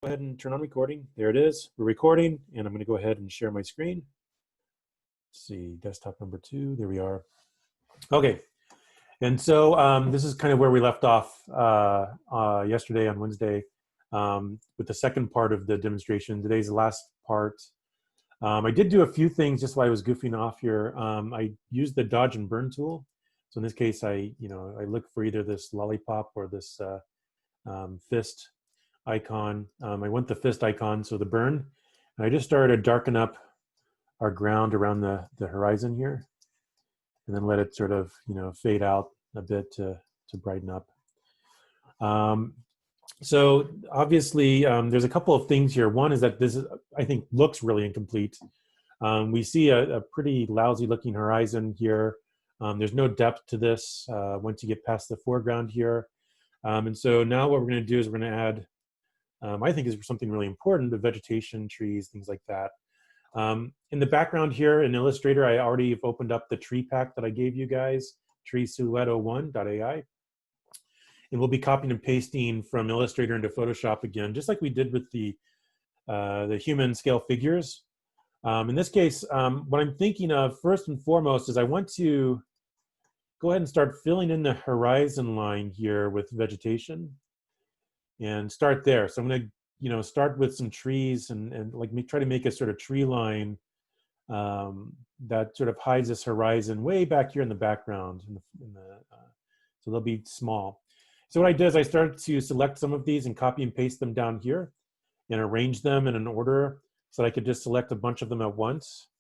Go ahead and turn on recording. There it is. We're recording, and I'm going to go ahead and share my screen. Let's see, desktop number 2. There we are. Okay, and so this is kind of where we left off yesterday on Wednesday with the second part of the demonstration. Today's the last part. I did do a few things just while I was goofing off here. I used the dodge and burn tool. So in this case, I look for either this lollipop or this fist icon. I went the fist icon, so the burn. And I just started to darken up our ground around the horizon here, and then let it sort of fade out a bit to brighten up. So obviously, there's a couple of things here. One is that this I think looks really incomplete. We see a pretty lousy looking horizon here. There's no depth to this once you get past the foreground here. And so now what we're going to do is we're going to add, I think is something really important, the vegetation, trees, things like that. In the background here in Illustrator, I already have opened up the tree pack that I gave you guys, treesilhouette01.ai. And we'll be copying and pasting from Illustrator into Photoshop again, just like we did with the human scale figures. In this case, what I'm thinking of first and foremost is I want to go ahead and start filling in the horizon line here with vegetation and start there. So I'm going to start with some trees and like try to make a sort of tree line that sort of hides this horizon way back here in the background. So they'll be small. So what I did is I started to select some of these and copy and paste them down here and arrange them in an order so that I could just select a bunch of them at once.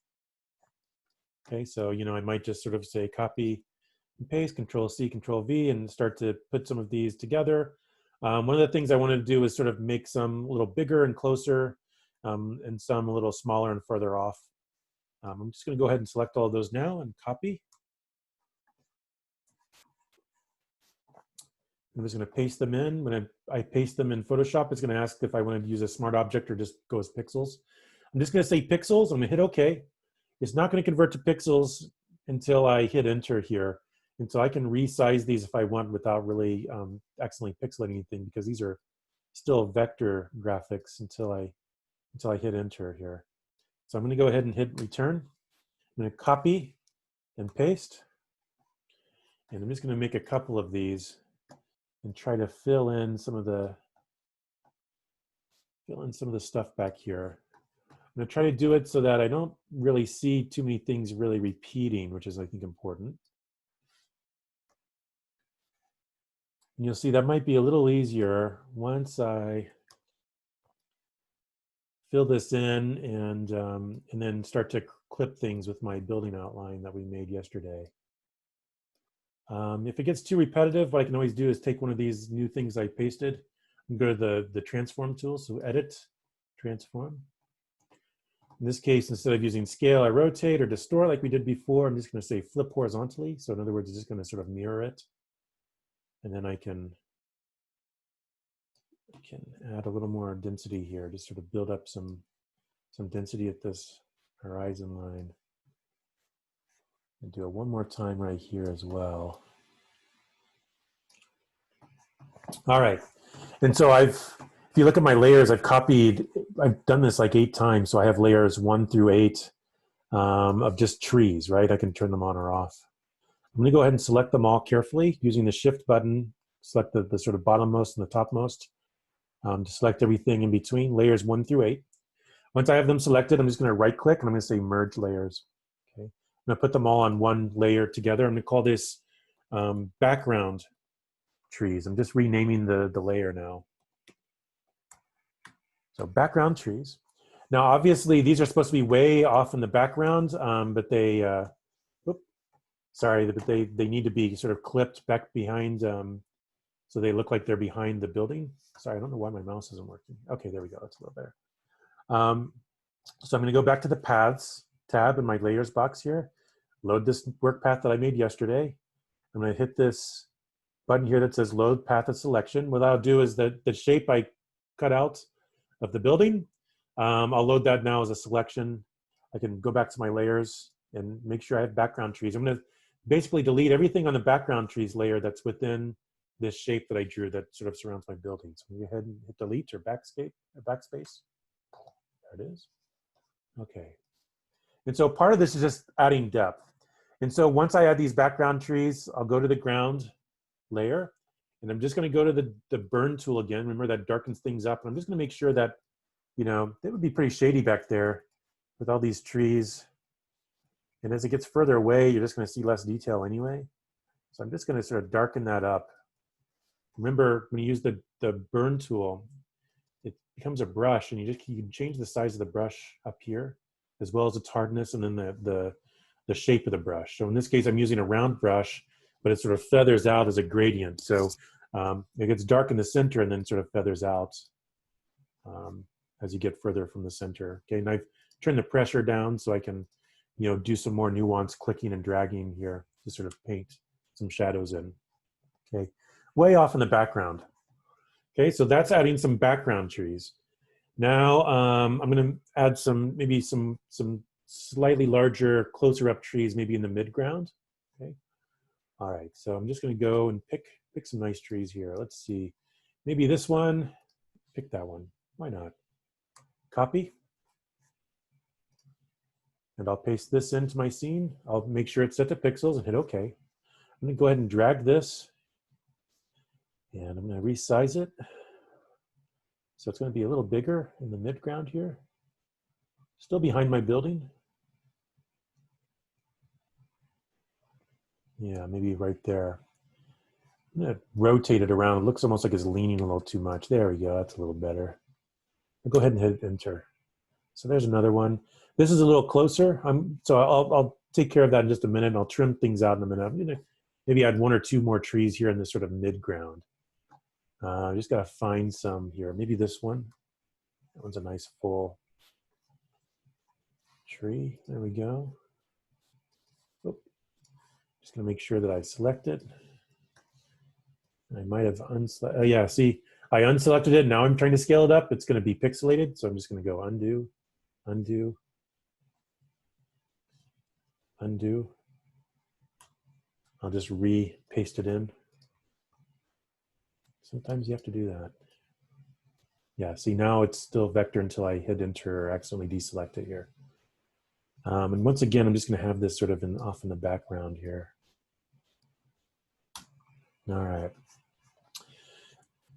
Okay, so I might just sort of say copy and paste, Control C, Control V, and start to put some of these together. One of the things I wanted to do is sort of make some a little bigger and closer and some a little smaller and further off. I'm just going to go ahead and select all of those now and copy. I'm just going to paste them in. When I paste them in Photoshop, it's going to ask if I want to use a smart object or just go as pixels. I'm just going to say pixels. I'm going to hit OK. It's not going to convert to pixels until I hit enter here. And so I can resize these if I want without really accidentally pixelating anything, because these are still vector graphics until I hit enter here. So I'm going to go ahead and hit return. I'm going to copy and paste. And I'm just going to make a couple of these and try to fill in some of the stuff back here. I'm going to try to do it so that I don't really see too many things really repeating, which is, I think, important. And you'll see that might be a little easier once I fill this in and then start to clip things with my building outline that we made yesterday. If it gets too repetitive, what I can always do is take one of these new things I pasted and go to the transform tool. So edit, transform. In this case, instead of using scale, I rotate or distort like we did before. I'm just going to say flip horizontally. So in other words, it's just going to sort of mirror it. And then I can add a little more density here, just sort of build up some density at this horizon line. And do it one more time right here as well. All right. And so if you look at my layers, I've done this like 8 times. So I have layers 1 through 8 of just trees, right? I can turn them on or off. I'm going to go ahead and select them all carefully using the shift button, select the sort of bottommost and the topmost to select everything in between, layers 1 through 8. Once I have them selected, I'm just going to right click and I'm going to say merge layers. Okay. I'm going to put them all on one layer together. I'm going to call this background trees. I'm just renaming the layer now. So background trees. Now, obviously, these are supposed to be way off in the background, but they need to be sort of clipped back behind, so they look like they're behind the building. Sorry, I don't know why my mouse isn't working. Okay, there we go. That's a little better. So I'm going to go back to the Paths tab in my Layers box here, load this work path that I made yesterday. I'm going to hit this button here that says Load Path of Selection. What I'll do is the shape I cut out of the building, I'll load that now as a selection. I can go back to my layers and make sure I have background trees. I'm going to basically delete everything on the background trees layer that's within this shape that I drew that sort of surrounds my building. So I'm going to go ahead and hit delete or backspace. There it is. Okay. And so part of this is just adding depth. And so once I add these background trees, I'll go to the ground layer, and I'm just going to go to the burn tool again. Remember, that darkens things up. And I'm just going to make sure that, you know, it would be pretty shady back there with all these trees. And as it gets further away, you're just going to see less detail anyway. So I'm just going to sort of darken that up. Remember, when you use the burn tool, it becomes a brush, and you can change the size of the brush up here, as well as its hardness, and then the shape of the brush. So in this case, I'm using a round brush, but it sort of feathers out as a gradient. So it gets dark in the center and then sort of feathers out as you get further from the center. Okay, and I've turned the pressure down so I can, you know, do some more nuanced clicking and dragging here to sort of paint some shadows in. Okay, way off in the background. Okay, so that's adding some background trees. Now I'm going to add maybe some slightly larger, closer up trees, maybe in the midground. Okay. All right, so I'm just going to go and pick some nice trees here. Let's see, maybe this one. Pick that one. Why not? Copy. And I'll paste this into my scene. I'll make sure it's set to pixels and hit OK. I'm going to go ahead and drag this, and I'm going to resize it. So it's going to be a little bigger in the midground here. Still behind my building. Yeah, maybe right there. I'm going to rotate it around. It looks almost like it's leaning a little too much. There we go. That's a little better. I'll go ahead and hit enter. So there's another one. This is a little closer. So I'll take care of that in just a minute. And I'll trim things out in a minute. I'm going to maybe add one or two more trees here in this sort of midground. I just got to find some here. Maybe this one. That one's a nice full tree. There we go. Oop. Just going to make sure that I select it. I might have unselected. Oh yeah, see, I unselected it. Now I'm trying to scale it up. It's going to be pixelated. So I'm just going to go undo, undo, undo. I'll just re-paste it in. Sometimes you have to do that. Yeah, see, now it's still vector until I hit enter or accidentally deselect it here. And once again, I'm just going to have this sort of off in the background here. All right.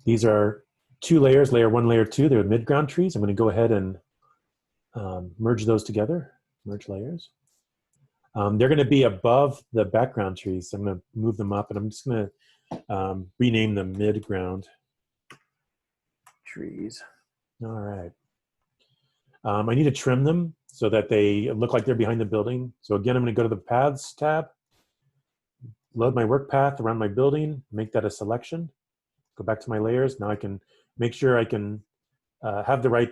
These are two layers, layer one, layer two. They're midground trees. I'm going to go ahead and merge those together, merge layers. They're going to be above the background trees. So I'm going to move them up, and I'm just going to rename them midground trees. All right. I need to trim them so that they look like they're behind the building. So again, I'm going to go to the Paths tab, load my work path around my building, make that a selection, go back to my layers. Now I can make sure I can have the right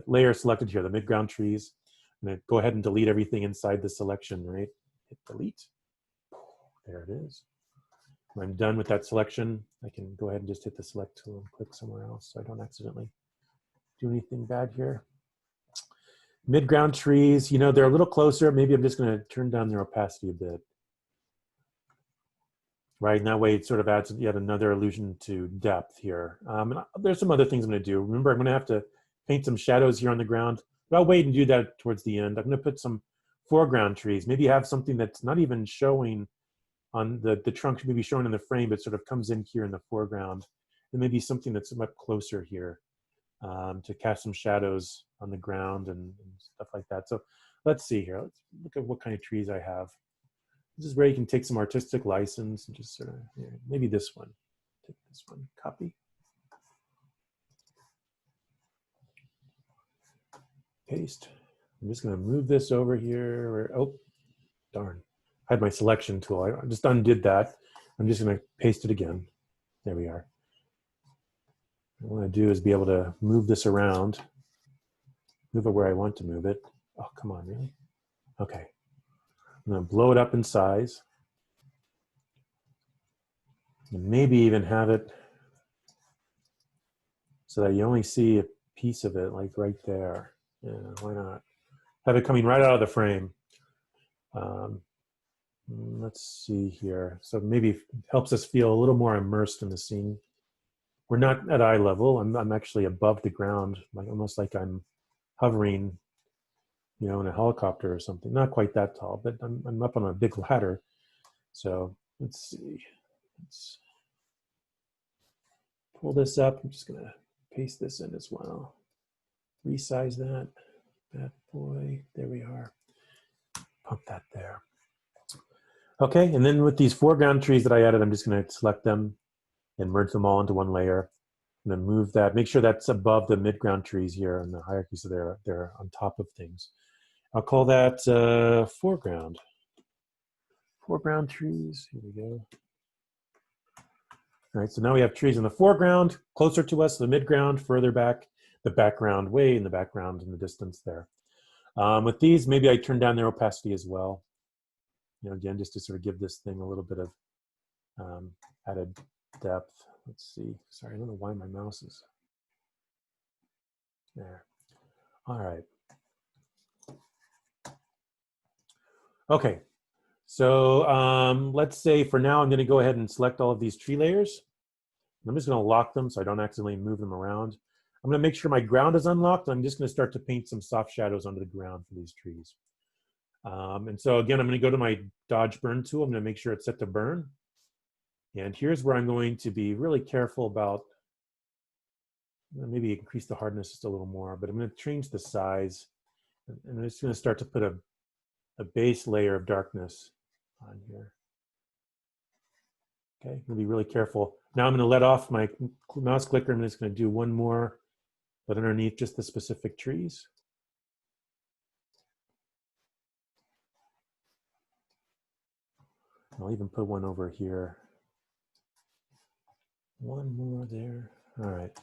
layer selected here, the midground trees. I'm going to go ahead and delete everything inside the selection, right? Hit delete. There it is. When I'm done with that selection, I can go ahead and just hit the select tool and click somewhere else so I don't accidentally do anything bad here. Midground trees, you know, they're a little closer. Maybe I'm just going to turn down their opacity a bit. Right, and that way it sort of adds yet another illusion to depth here. And there's some other things I'm going to do. Remember, I'm going to have to paint some shadows here on the ground, but I'll wait and do that towards the end. I'm going to put some foreground trees, maybe have something that's not even showing on the trunk, maybe showing in the frame, but sort of comes in here in the foreground. And maybe something that's much closer here to cast some shadows on the ground and stuff like that. So let's see here. Let's look at what kind of trees I have. This is where you can take some artistic license and just sort of, maybe this one. Take this one, copy. Paste. I'm just going to move this over here. Oh, darn. I had my selection tool. I just undid that. I'm just going to paste it again. There we are. What I want to do is be able to move this around, move it where I want to move it. Oh, come on, really? Okay. I'm going to blow it up in size. And maybe even have it so that you only see a piece of it, like right there. Yeah, why not? Have it coming right out of the frame. Let's see here. So maybe it helps us feel a little more immersed in the scene. We're not at eye level. I'm actually above the ground, like almost like I'm hovering, in a helicopter or something. Not quite that tall, but I'm up on a big ladder. So let's see. Let's pull this up. I'm just gonna paste this in as well. Resize that bad boy. There we are. Pump that there. Okay, and then with these foreground trees that I added, I'm just gonna select them and merge them all into one layer. And then move that, make sure that's above the midground trees here in the hierarchy, so they're on top of things. I'll call that foreground. Foreground trees, here we go. All right, so now we have trees in the foreground, closer to us, the midground, further back, the background, way in the background in the distance there. With these, maybe I turn down their opacity as well. Again, just to sort of give this thing a little bit of added depth. Let's see, sorry, I don't know why my mouse is there. All right. Okay, so let's say for now, I'm gonna go ahead and select all of these tree layers. I'm just gonna lock them so I don't accidentally move them around. I'm gonna make sure my ground is unlocked. I'm just gonna start to paint some soft shadows onto the ground for these trees. And so again, I'm gonna go to my dodge burn tool. I'm gonna make sure it's set to burn. And here's where I'm going to be really careful about, maybe increase the hardness just a little more, but I'm gonna change the size. And I'm just gonna start to put a base layer of darkness on here. Okay, I'm gonna be really careful. Now I'm gonna let off my mouse clicker. I'm just gonna do one more, but underneath just the specific trees. I'll even put one over here. One more there. All right.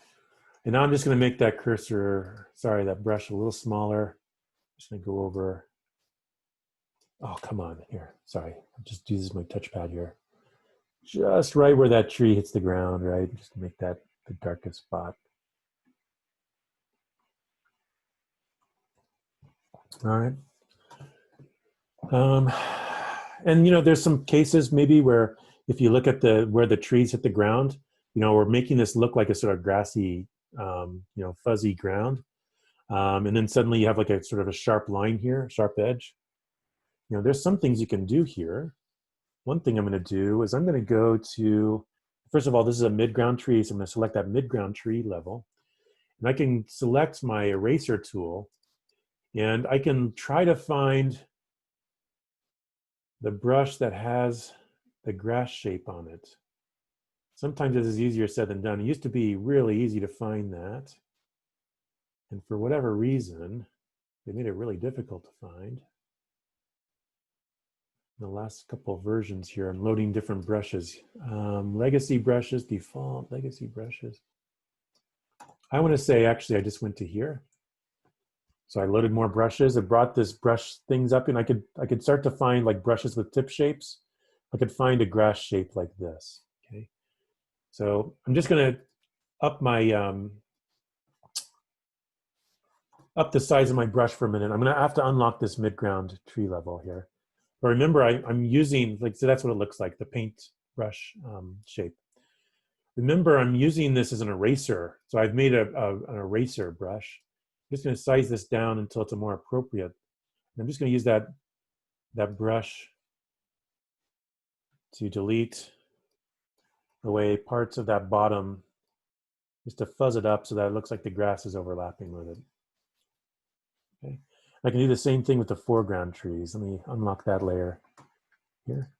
And now I'm just gonna make that cursor, sorry, that brush a little smaller. I'm just gonna go over. Oh, come on, here, sorry. I'll just use my touchpad here. Just right where that tree hits the ground, right? Just to make that the darkest spot. All right. And there's some cases maybe where if you look at where the trees hit the ground, we're making this look like a sort of grassy, fuzzy ground. And then suddenly you have like a sort of a sharp line here, sharp edge. There's some things you can do here. One thing I'm going to do is I'm going to go to, first of all, this is a midground tree, so I'm going to select that midground tree level. And I can select my eraser tool, and I can try to find the brush that has the grass shape on it. Sometimes this is easier said than done. It used to be really easy to find that. And for whatever reason, they made it really difficult to find. The last couple of versions here, I'm loading different brushes. Legacy brushes, default, legacy brushes. I want to say, actually, I just went to here. So I loaded more brushes. It brought this brush things up, and I could start to find like brushes with tip shapes. I could find a grass shape like this. Okay, so I'm just going to up my up the size of my brush for a minute. I'm going to have to unlock this midground tree level here. But remember, I'm using, so that's what it looks like, the paint brush shape. Remember, I'm using this as an eraser. So I've made an eraser brush. I'm just going to size this down until it's a more appropriate. And I'm just going to use that brush to delete away parts of that bottom, just to fuzz it up so that it looks like the grass is overlapping with it. Okay. I can do the same thing with the foreground trees. Let me unlock that layer here.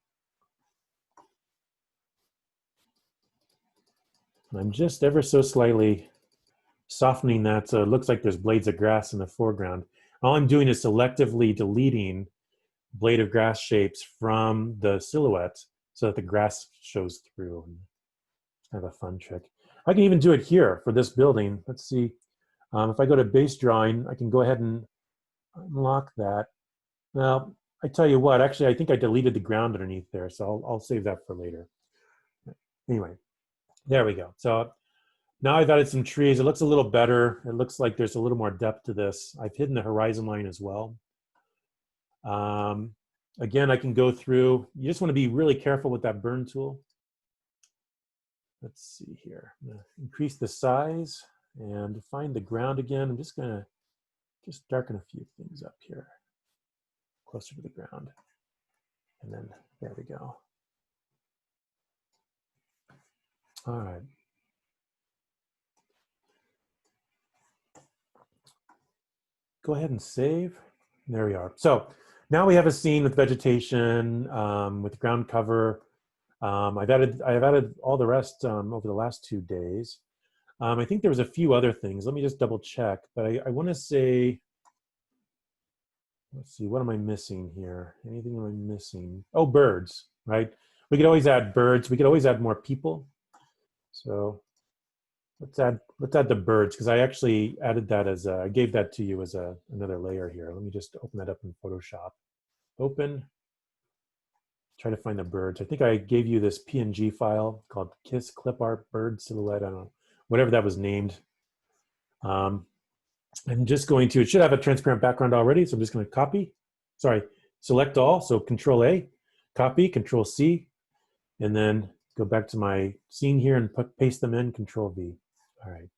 And I'm just ever so slightly softening that so it looks like there's blades of grass in the foreground. All I'm doing is selectively deleting blade of grass shapes from the silhouette so that the grass shows through. It's kind of a fun trick. I can even do it here for this building. Let's see. If I go to base drawing, I can go ahead and unlock that. Now, I tell you what, actually, I think I deleted the ground underneath there, so I'll save that for later. Anyway, there we go. So now I've added some trees. It looks a little better. It looks like there's a little more depth to this. I've hidden the horizon line as well. Again, I can go through. You just want to be really careful with that burn tool. Let's see here. I'm going to increase the size and find the ground again. I'm just going to just darken a few things up here, closer to the ground. And then there we go. All right. Go ahead and save. There we are. So now we have a scene with vegetation, with ground cover. I've added all the rest over the last 2 days. I think there was a few other things. Let me just double check. But I want to say, let's see, what am I missing here? Anything am I missing? Oh, birds, right? We could always add birds. We could always add more people. So let's add the birds, because I actually added that as I gave that to you as another layer here. Let me just open that up in Photoshop. Open. Try to find the birds. I think I gave you this PNG file called Kiss Clip Art Bird Silhouette. I don't know, whatever that was named. I'm just going to, it should have a transparent background already, so I'm just going to copy. Sorry, select all, so Control A, copy, Control C, and then go back to my scene here and paste them in, Control V. All right,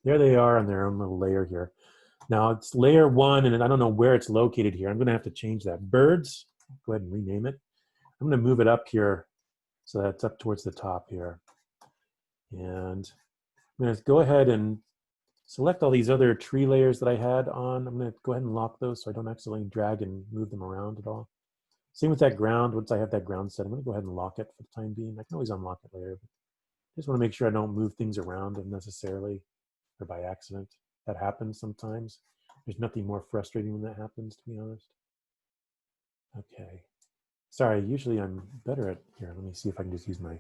there they are on their own little layer here. Now it's layer 1, and I don't know where it's located here. I'm going to have to change that. Birds, go ahead and rename it. I'm going to move it up here so that's up towards the top here. And I'm going to go ahead and select all these other tree layers that I had on. I'm going to go ahead and lock those so I don't accidentally drag and move them around at all. Same with that ground. Once I have that ground set, I'm going to go ahead and lock it for the time being. I can always unlock it later, but just want to make sure I don't move things around unnecessarily or by accident. That happens sometimes. There's nothing more frustrating when that happens, to be honest. Okay. Sorry, usually I'm better at, here, let me see if I can just use my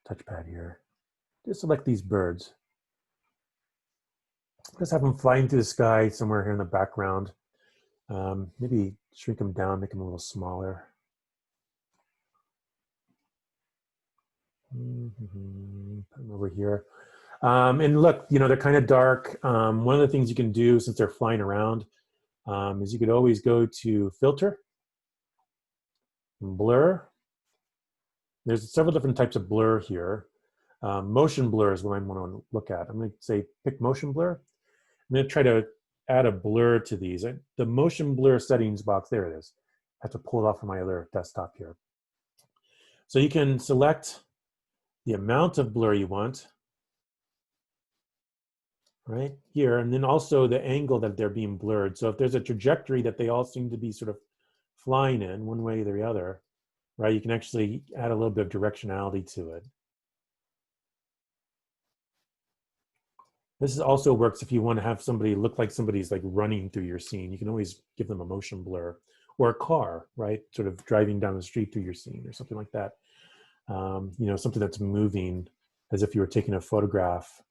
touchpad here. Just select these birds. Just have them flying through the sky somewhere here in the background. Maybe shrink them down, make them a little smaller. Put them over here. And look, you know, they're kind of dark. One of the things you can do since they're flying around is you could always go to Filter, Blur. There's several different types of blur here. Motion blur is what I want to look at. I'm going to say pick motion blur. I'm going to try to add a blur to these. The motion blur settings box, there it is. I have to pull it off from my other desktop here. So you can select the amount of blur you want, right here, and then also the angle that they're being blurred. So if there's a trajectory that they all seem to be sort of flying in one way or the other, right, you can actually add a little bit of directionality to it. This also works if you want to have somebody look like somebody's like running through your scene. You can always give them a motion blur, or a car, right? Sort of driving down the street through your scene or something like that. You know, something that's moving as if you were taking a photograph.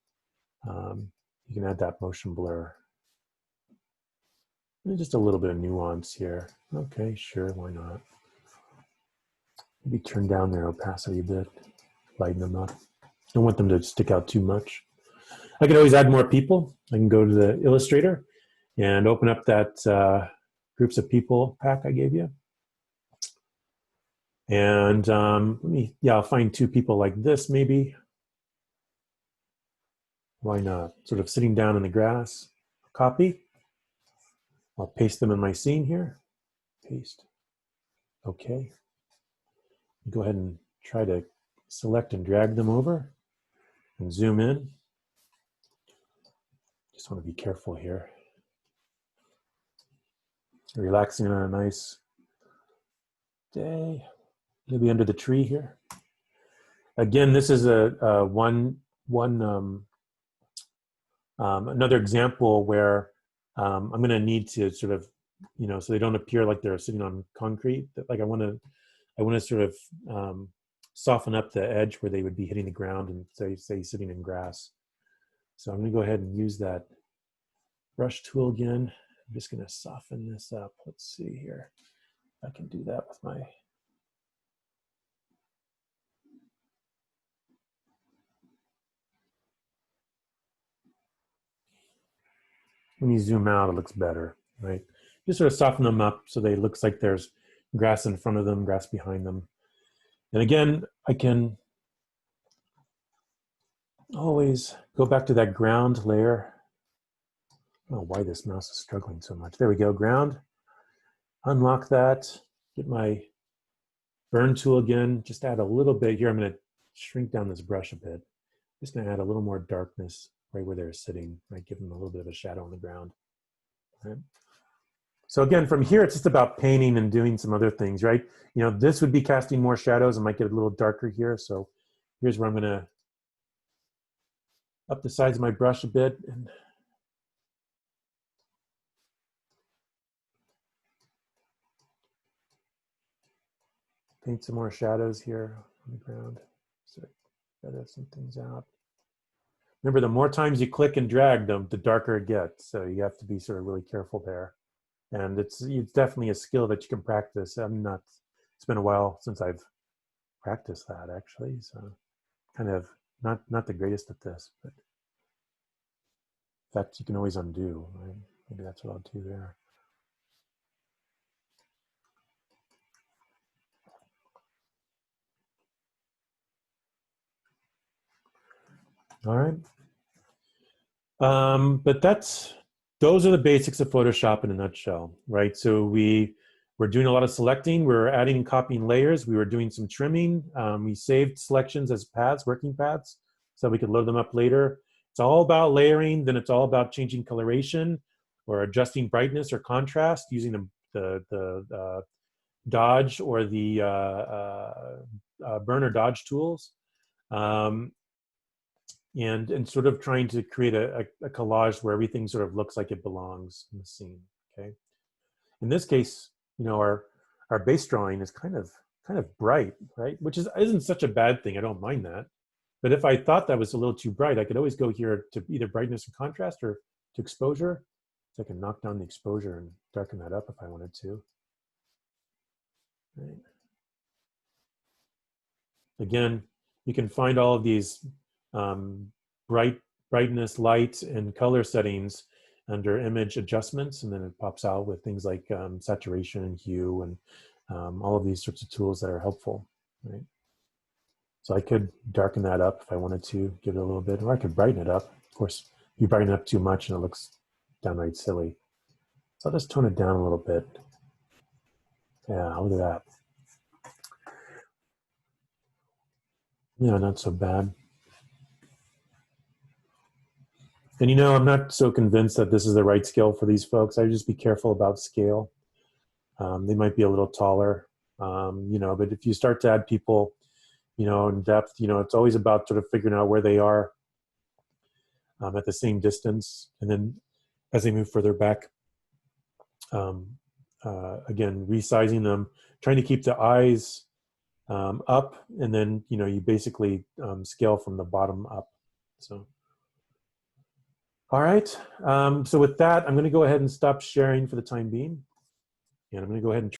You can add that motion blur. And just a little bit of nuance here. Okay, sure, why not? Maybe turn down their opacity a bit, lighten them up. Don't want them to stick out too much. I can always add more people. I can go to the Illustrator and open up that groups of people pack I gave you. And I'll find 2 people like this maybe. Why not? Sort of sitting down in the grass. Copy. I'll paste them in my scene here. Paste. Okay. Go ahead and try to select and drag them over and zoom in. Just want to be careful here. Relaxing on a nice day. Maybe under the tree here. Again, this is another example where I'm going to need to sort of, you know, so they don't appear like they're sitting on concrete. Like I want to sort of soften up the edge where they would be hitting the ground and say sitting in grass. So I'm going to go ahead and use that brush tool again. I'm just going to soften this up. Let's see here. I can do that with my. When you zoom out, it looks better, right? Just sort of soften them up so they looks like there's, grass in front of them, grass behind them. And again, I can always go back to that ground layer. I don't know why this mouse is struggling so much. There we go, ground. Unlock that, get my burn tool again, just add a little bit here. I'm gonna shrink down this brush a bit. Just gonna add a little more darkness right where they're sitting, right? Give them a little bit of a shadow on the ground. Right? So again, from here, it's just about painting and doing some other things, right? You know, this would be casting more shadows. I might get a little darker here. So here's where I'm gonna up the sides of my brush a bit and paint some more shadows here on the ground. So better some things out. Remember, the more times you click and drag, the darker it gets. So you have to be sort of really careful there. And it's definitely a skill that you can practice. It's been a while since I've practiced that actually. So kind of not the greatest at this, but in fact, you can always undo, right? Maybe that's what I'll do there. All right. But those are the basics of Photoshop in a nutshell, right? So we're doing a lot of selecting, we're adding and copying layers, we were doing some trimming, we saved selections as paths, working paths, so we could load them up later. It's all about layering, then it's all about changing coloration or adjusting brightness or contrast using the dodge or the burn or dodge tools. And sort of trying to create a collage where everything sort of looks like it belongs in the scene. Okay. In this case, you know, our base drawing is kind of bright, right? Which isn't such a bad thing. I don't mind that. But if I thought that was a little too bright, I could always go here to either brightness and contrast or to exposure. So I can knock down the exposure and darken that up if I wanted to. Right. Again, you can find all of these brightness, light, and color settings under image adjustments, and then it pops out with things like saturation and hue and all of these sorts of tools that are helpful, right? So I could darken that up if I wanted to, give it a little bit, or I could brighten it up. Of course, if you brighten it up too much and it looks downright silly. So I'll just tone it down a little bit. Yeah, look at that. Yeah, not so bad. And you know, I'm not so convinced that this is the right scale for these folks. I would just be careful about scale. They might be a little taller, you know, but if you start to add people, you know, in depth, you know, it's always about sort of figuring out where they are at the same distance. And then as they move further back, again, resizing them, trying to keep the eyes up, and then, you know, you basically scale from the bottom up. So. All right, so with that, I'm going to go ahead and stop sharing for the time being. And I'm going to go ahead and